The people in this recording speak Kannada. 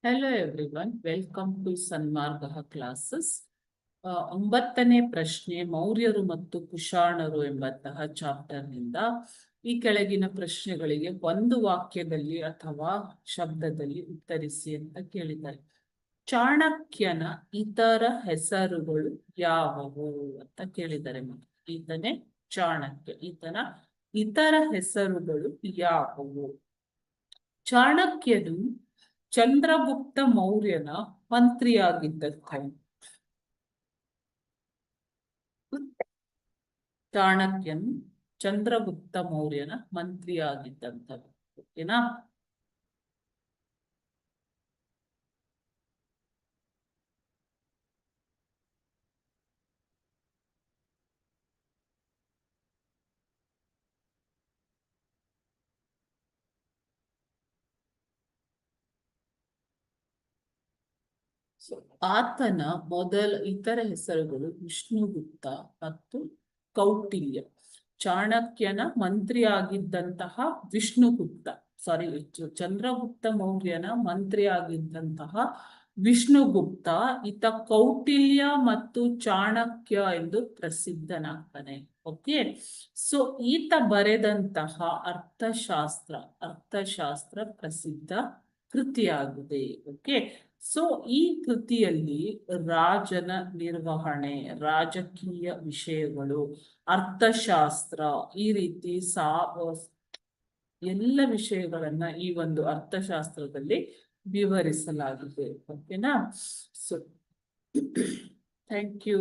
Hello everyone, welcome to Sanmarga classes. 9ನೇ ಪ್ರಶ್ನೆ ಮೌರ್ಯರು ಮತ್ತು ಕುಶಾಣರು ಎಂಬಂತಹ ಚಾಪ್ಟರ್ನಿಂದ ಈ ಕೆಳಗಿನ ಪ್ರಶ್ನೆಗಳಿಗೆ ಒಂದು ವಾಕ್ಯದಲ್ಲಿ ಅಥವಾ ಶಬ್ದದಲ್ಲಿ ಉತ್ತರಿಸಿ ಅಂತ ಕೇಳಿದ್ದಾರೆ. ಚಾಣಕ್ಯನ ಇತರ ಹೆಸರುಗಳು ಯಾವುವು ಅಂತ ಕೇಳಿದ್ದಾರೆ. ಈತನೇ ಚಾಣಕ್ಯ, ಈತನ ಇತರ ಹೆಸರುಗಳು ಯಾವುವು? ಚಾಣಕ್ಯನು ಚಂದ್ರಗುಪ್ತ ಮೌರ್ಯನ ಮಂತ್ರಿಯಾಗಿದ್ದವನು. ಚಾಣಕ್ಯನು ಚಂದ್ರಗುಪ್ತ ಮೌರ್ಯನ ಮಂತ್ರಿಯಾಗಿದ್ದಂಥವು. ಓಕೆನಾ? ಆತನ ಇತರ ಹೆಸರುಗಳು ವಿಷ್ಣುಗುಪ್ತ ಮತ್ತು ಕೌಟಿಲ್ಯ. ಚಾಣಕ್ಯನ ಮಂತ್ರಿ ಆಗಿದ್ದಂತಹ ವಿಷ್ಣುಗುಪ್ತ, ಚಂದ್ರಗುಪ್ತ ಮೌರ್ಯನ ಮಂತ್ರಿ ಆಗಿದ್ದಂತಹ ವಿಷ್ಣುಗುಪ್ತ, ಈತ ಕೌಟಿಲ್ಯ ಮತ್ತು ಚಾಣಕ್ಯ ಎಂದು ಪ್ರಸಿದ್ಧನಾಗ್ತಾನೆ. ಓಕೆ, ಸೊ ಈತ ಬರೆದಂತಹ ಅರ್ಥಶಾಸ್ತ್ರ ಪ್ರಸಿದ್ಧ ಕೃತಿಯಾಗಿದೆ. ಓಕೆ, ಸೊ ಈ ಕೃತಿಯಲ್ಲಿ ರಾಜನ ನಿರ್ವಹಣೆ, ರಾಜಕೀಯ ವಿಷಯಗಳು, ಅರ್ಥಶಾಸ್ತ್ರ, ಈ ರೀತಿ ಎಲ್ಲ ವಿಷಯಗಳನ್ನ ಈ ಒಂದು ಅರ್ಥಶಾಸ್ತ್ರದಲ್ಲಿ ವಿವರಿಸಲಾಗಿದೆ. ಓಕೆನಾ? So thank you.